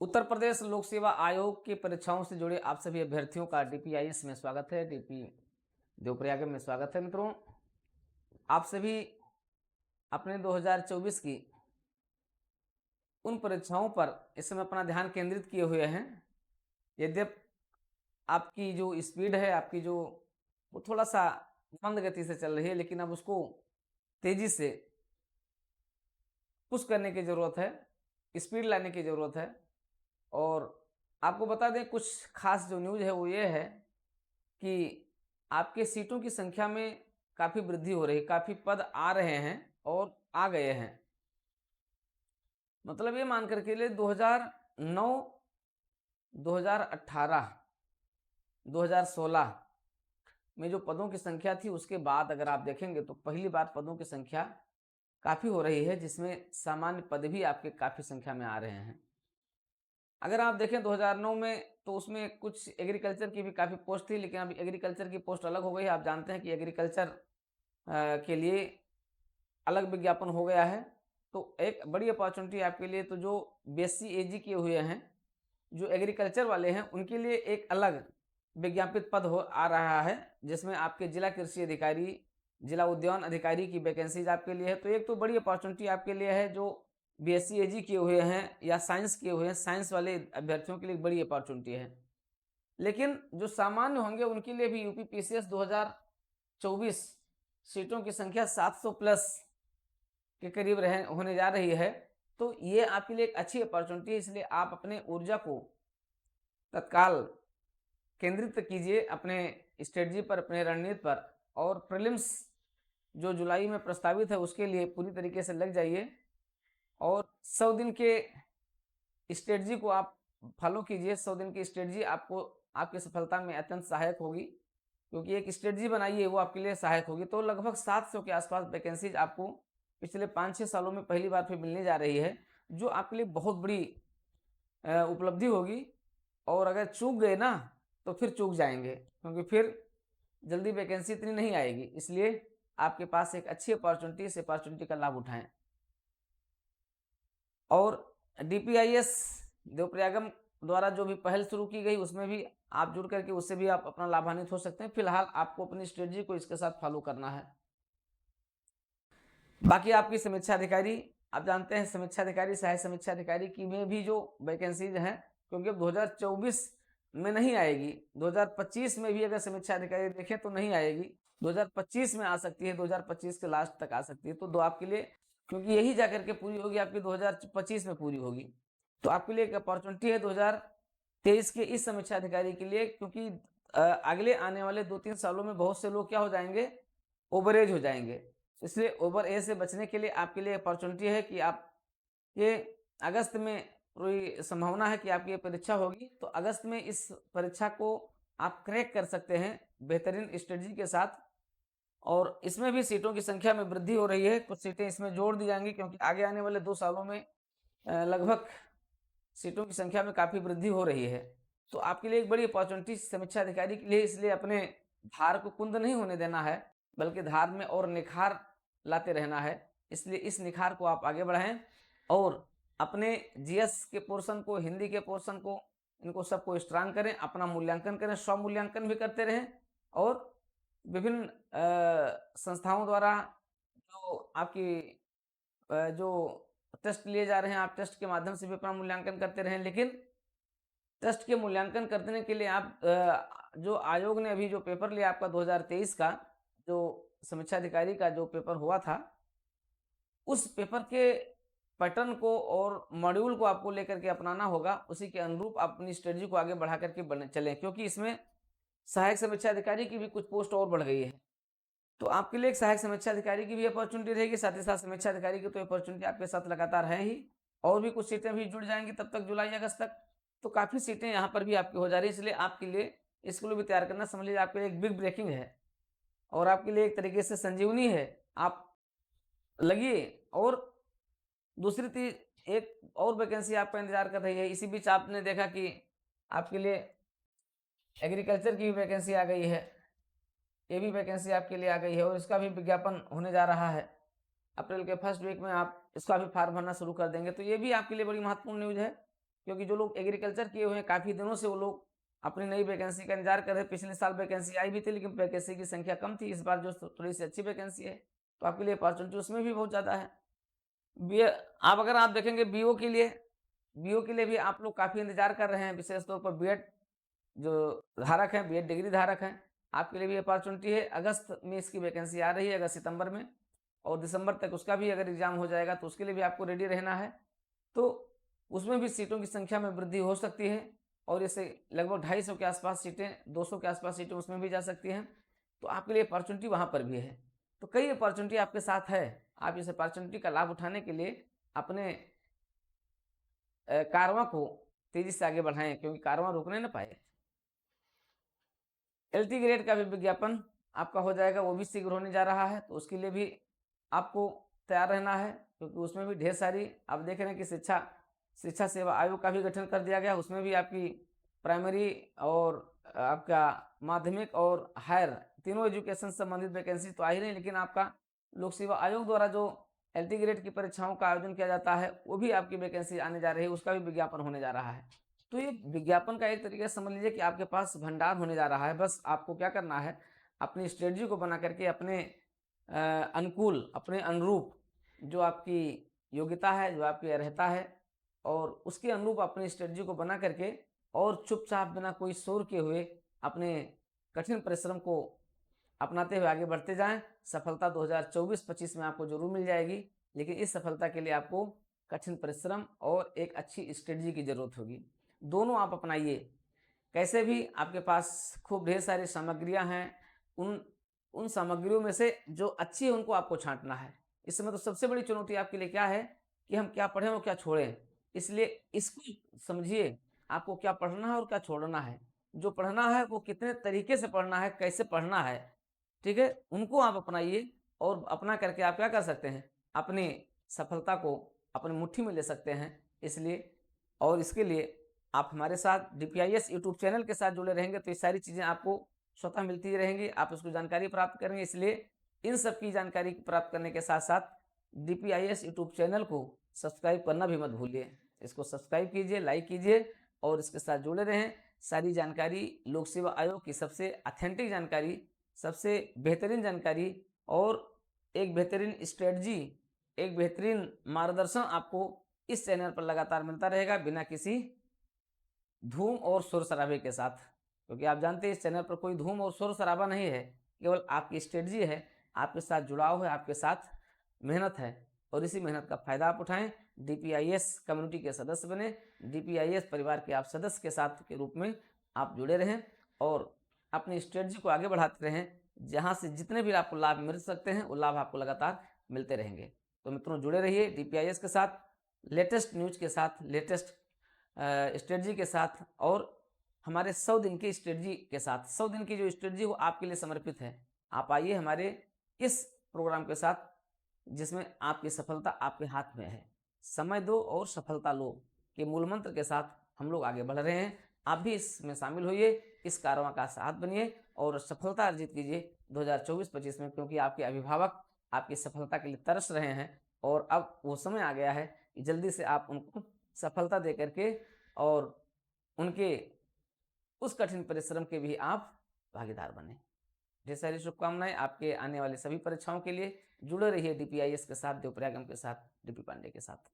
उत्तर प्रदेश लोक सेवा आयोग की परीक्षाओं से जुड़े आप सभी अभ्यर्थियों का डीपीआईएस में स्वागत है। डीपी देवप्रयाग में स्वागत है। मित्रों, आप सभी अपने 2024 की उन परीक्षाओं पर इस समय अपना ध्यान केंद्रित किए हुए हैं। यद्यपि आपकी जो स्पीड है, आपकी जो वो थोड़ा सा मंद गति से चल रही है, लेकिन अब उसको तेजी से पुश करने की जरूरत है, स्पीड लाने की जरूरत है। और आपको बता दें, कुछ खास जो न्यूज है वो ये है कि आपके सीटों की संख्या में काफी वृद्धि हो रही है, काफी पद आ रहे हैं और आ गए हैं। मतलब ये मान करके लिए 2009, 2018, 2016 में जो पदों की संख्या थी, उसके बाद अगर आप देखेंगे तो पहली बार पदों की संख्या काफी हो रही है, जिसमें सामान्य पद भी आपके काफी संख्या में आ रहे हैं। अगर आप देखें 2009 में तो उसमें कुछ एग्रीकल्चर की भी काफ़ी पोस्ट थी, लेकिन अभी एग्रीकल्चर की पोस्ट अलग हो गई है। आप जानते हैं कि एग्रीकल्चर के लिए अलग विज्ञापन हो गया है। तो एक बड़ी अपॉर्चुनिटी आपके लिए, तो जो बीएससी एजी किए हुए हैं, जो एग्रीकल्चर वाले हैं, उनके लिए एक अलग विज्ञापित पद आ रहा है, जिसमें आपके जिला कृषि अधिकारी, जिला उद्यान अधिकारी की वैकेंसीज आपके लिए है। तो एक तो बड़ी अपॉर्चुनिटी आपके लिए है जो बीएससी एजी किए हुए हैं या साइंस किए हुए हैं, साइंस वाले अभ्यर्थियों के लिए बड़ी अपॉर्चुनिटी है। लेकिन जो सामान्य होंगे उनके लिए भी यूपी पीसीएस 2024 सीटों की संख्या 700 प्लस के करीब होने जा रही है। तो ये आपके लिए एक अच्छी अपॉर्चुनिटी है, इसलिए आप अपने ऊर्जा को तत्काल केंद्रित कीजिए अपने स्ट्रेटजी पर, अपने रणनीति पर, और प्रीलिम्स जो जुलाई में प्रस्तावित है उसके लिए पूरी तरीके से लग जाइए। और 100 दिन के स्ट्रेटजी को आप फॉलो कीजिए। 100 दिन की स्ट्रेटजी आपको आपकी सफलता में अत्यंत सहायक होगी, क्योंकि एक स्ट्रेटजी बनाइए वो आपके लिए सहायक होगी। तो लगभग 700 के आसपास वैकेंसीज आपको पिछले 5-6 सालों में पहली बार फिर मिलने जा रही है, जो आपके लिए बहुत बड़ी उपलब्धि होगी। और अगर चूक गए ना तो फिर चूक जाएंगे, क्योंकि फिर जल्दी वैकेंसी इतनी नहीं आएगी। इसलिए आपके पास एक अच्छी अपॉर्चुनिटी, इस अपॉर्चुनिटी का लाभ उठाएं। और डीपीआईएस देवप्रयागम द्वारा जो भी पहल शुरू की गई, उसमें भी आप जुड़ करके उससे भी आप अपना लाभान्वित हो सकते हैं। फिलहाल आपको अपनी स्ट्रेटजी को इसके साथ फॉलो करना है। बाकी आपकी समीक्षा अधिकारी, आप जानते हैं समीक्षा अधिकारी, सहायक समीक्षा अधिकारी की में भी जो वैकेंसीज हैं, क्योंकि अब 2024 में नहीं आएगी, 2025 में भी अगर समीक्षा अधिकारी देखें तो नहीं आएगी, 2025 में आ सकती है, 2025 के लास्ट तक आ सकती है। तो दो आपके लिए, क्योंकि यही जाकर के पूरी होगी आपकी 2025 में पूरी होगी, तो आपके लिए एक अपॉर्चुनिटी है 2023 के इस समीक्षा अधिकारी के लिए। क्योंकि अगले आने वाले 2-3 सालों में बहुत से लोग क्या हो जाएंगे, ओवरेज हो जाएंगे। इसलिए ओवर एज से बचने के लिए आपके लिए अपॉर्चुनिटी है कि आप ये अगस्त में, पूरी संभावना है कि आपकी ये परीक्षा होगी, तो अगस्त में इस परीक्षा को आप क्रैक कर सकते हैं बेहतरीन स्ट्रेटजी के साथ। और इसमें भी सीटों की संख्या में वृद्धि हो रही है, कुछ सीटें इसमें जोड़ दी जाएंगी, क्योंकि आगे आने वाले 2 सालों में लगभग सीटों की संख्या में काफी वृद्धि हो रही है। तो आपके लिए एक बड़ी अपॉर्चुनिटी समीक्षा अधिकारी के लिए, इसलिए अपने धार को कुंद नहीं होने देना है, बल्कि धार में और निखार लाते रहना है। इसलिए इस निखार को आप आगे बढ़ाएं और अपने जीएस के पोर्शन को, हिंदी के पोर्शन को, इनको सबको स्ट्रांग करें, अपना मूल्यांकन करें, स्व मूल्यांकन भी करते रहें। और विभिन्न संस्थाओं द्वारा जो आपकी जो टेस्ट लिए जा रहे हैं, आप टेस्ट के माध्यम से भी अपना मूल्यांकन करते रहें। लेकिन टेस्ट के मूल्यांकन करने के लिए आप जो आयोग ने अभी जो पेपर लिया आपका 2023 का, जो समीक्षा अधिकारी का जो पेपर हुआ था, उस पेपर के पैटर्न को और मॉड्यूल को आपको लेकर के अपनाना होगा। उसी के अनुरूप आप अपनी स्ट्रेटजी को आगे बढ़ा करके चलें, क्योंकि इसमें सहायक समीक्षा अधिकारी की भी कुछ पोस्ट और बढ़ गई है। तो आपके लिए एक सहायक समीक्षा अधिकारी की भी अपॉर्चुनिटी रहेगी, साथ ही साथ समीक्षा अधिकारी की तो अपॉर्चुनिटी आपके साथ लगातार है ही, और भी कुछ सीटें भी जुड़ जाएंगी तब तक, जुलाई अगस्त तक। तो काफी सीटें यहाँ पर भी आपकी हो जा रही है। इसलिए आपके लिए इसके लिए भी तैयार करना, समझ लीजिए आपके लिए एक बिग ब्रेकिंग है, और आपके लिए एक तरीके से संजीवनी है। आप लगिए। और दूसरी चीज, एक और वैकेंसी आपका इंतजार कर रही है। इसी बीच आपने देखा कि आपके लिए एग्रीकल्चर की भी वैकेंसी आ गई है, ये भी वैकेंसी आपके लिए आ गई है, और इसका भी विज्ञापन होने जा रहा है। अप्रैल के फर्स्ट वीक में आप इसका भी फॉर्म भरना शुरू कर देंगे। तो ये भी आपके लिए बड़ी महत्वपूर्ण न्यूज है। क्योंकि जो लोग एग्रीकल्चर किए हुए हैं काफ़ी दिनों से वो लोग अपनी नई वैकेंसी का इंतजार कर रहे हैं। पिछले साल वैकेंसी आई भी थी लेकिन वैकेंसी की संख्या कम थी, इस बार जो थोड़ी सी अच्छी वैकेंसी है तो आपके लिए अपॉर्चुनिटी उसमें भी बहुत ज़्यादा है। बी आप अगर आप देखेंगे बीओ के लिए भी आप लोग काफ़ी इंतजार कर रहे हैं, विशेष तौर पर बीएड जो धारक हैं, बीएड डिग्री धारक हैं, आपके लिए भी अपॉर्चुनिटी है। अगस्त में इसकी वैकेंसी आ रही है, अगस्त सितंबर में, और दिसंबर तक उसका भी अगर एग्जाम हो जाएगा तो उसके लिए भी आपको रेडी रहना है। तो उसमें भी सीटों की संख्या में वृद्धि हो सकती है और इससे लगभग 250 के आसपास सीटें, 200 के आसपास सीटें उसमें भी जा सकती हैं। तो आपके लिए अपॉर्चुनिटी वहाँ पर भी है। तो कई अपॉर्चुनिटी आपके साथ है। आप इस अपॉर्चुनिटी का लाभ उठाने के लिए अपने कारवां को तेजी से आगे बढ़ाएं, क्योंकि कारवां रुकने न पाए। एलटी ग्रेड का भी विज्ञापन आपका हो जाएगा, वो भी शीघ्र होने जा रहा है, तो उसके लिए भी आपको तैयार रहना है, क्योंकि उसमें भी ढेर सारी आप देख रहे हैं कि शिक्षा सेवा आयोग का भी गठन कर दिया गया। उसमें भी आपकी प्राइमरी और आपका माध्यमिक और हायर तीनों एजुकेशन संबंधित वैकेंसी तो आ ही नहीं, लेकिन आपका लोक सेवा आयोग द्वारा जो एलटी ग्रेड की परीक्षाओं का आयोजन किया जाता है वो भी आपकी वैकेंसी आने जा रही है, उसका भी विज्ञापन होने जा रहा है। तो ये विज्ञापन का एक तरीके से समझ लीजिए कि आपके पास भंडार होने जा रहा है। बस आपको क्या करना है, अपनी स्ट्रेटजी को बना करके अपने अनुकूल, अपने अनुरूप जो आपकी योग्यता है, जो आपकी अर्हता है, और उसके अनुरूप अपनी स्ट्रेटजी को बना करके और चुपचाप बिना कोई शोर किए हुए अपने कठिन परिश्रम को अपनाते हुए आगे बढ़ते जाएं। सफलता 2024-25 में आपको जरूर मिल जाएगी, लेकिन इस सफलता के लिए आपको कठिन परिश्रम और एक अच्छी स्ट्रेटजी की जरूरत होगी। दोनों आप अपनाइए। कैसे भी आपके पास खूब ढेर सारी सामग्रियां हैं, उन सामग्रियों में से जो अच्छी है उनको आपको छांटना है। इस समय तो सबसे बड़ी चुनौती आपके लिए क्या है कि हम क्या पढ़ें और क्या छोड़ें। इसलिए इसको समझिए, आपको क्या पढ़ना है और क्या छोड़ना है। जो पढ़ना है वो कितने तरीके से पढ़ना है, कैसे पढ़ना है, ठीक है, उनको आप अपनाइए। और अपना करके आप क्या कर सकते हैं, अपनी सफलता को अपनी मुट्ठी में ले सकते हैं। इसलिए और इसके लिए आप हमारे साथ DPIS यूट्यूब चैनल के साथ जुड़े रहेंगे तो ये सारी चीज़ें आपको स्वतः मिलती रहेंगी, आप उसको जानकारी प्राप्त करेंगे। इसलिए इन सब की जानकारी प्राप्त करने के साथ साथ DPIS यूट्यूब चैनल को सब्सक्राइब करना भी मत भूलिए। इसको सब्सक्राइब कीजिए, लाइक कीजिए और इसके साथ जुड़े रहें। सारी जानकारी लोक सेवा आयोग की सबसे ऑथेंटिक जानकारी, सबसे बेहतरीन जानकारी और एक बेहतरीन स्ट्रेटजी, एक बेहतरीन मार्गदर्शन आपको इस चैनल पर लगातार मिलता रहेगा, बिना किसी धूम और शोर शराबे के साथ। क्योंकि आप जानते हैं इस चैनल पर कोई धूम और शोर शराबा नहीं है, केवल आपकी स्ट्रेटजी है, आपके साथ जुड़ाव है, आपके साथ मेहनत है, और इसी मेहनत का फायदा आप उठाएं। DPIS कम्युनिटी के सदस्य बने, DPIS परिवार के आप सदस्य के साथ के रूप में आप जुड़े रहें और अपनी स्ट्रेटजी को आगे बढ़ाते रहें। जहाँ से जितने भी आपको लाभ मिल सकते हैं वो लाभ आपको लगातार मिलते रहेंगे। तो मित्रों जुड़े रहिए DPIS के साथ, लेटेस्ट न्यूज के साथ, लेटेस्ट स्ट्रेटजी के साथ, और हमारे 100 दिन की स्ट्रेटजी के साथ। 100 दिन की जो स्ट्रेटजी वो आपके लिए समर्पित है। आप आइए हमारे इस प्रोग्राम के साथ, जिसमें आपकी सफलता आपके हाथ में है। समय दो और सफलता लो के मूल मंत्र के साथ हम लोग आगे बढ़ रहे हैं। आप भी इसमें शामिल होइए, इस कारवां का साथ बनिए और सफलता अर्जित कीजिए 2024-25 में, क्योंकि आपके अभिभावक आपकी सफलता के लिए तरस रहे हैं और अब वो समय आ गया है कि जल्दी से आप उनको सफलता दे करके और उनके उस कठिन परिश्रम के भी आप भागीदार बने। ढेर सारी शुभकामनाएं आपके आने वाली सभी परीक्षाओं के लिए। जुड़े रहिए DPIS के साथ, देवप्रयागम के साथ, DP पांडे के साथ।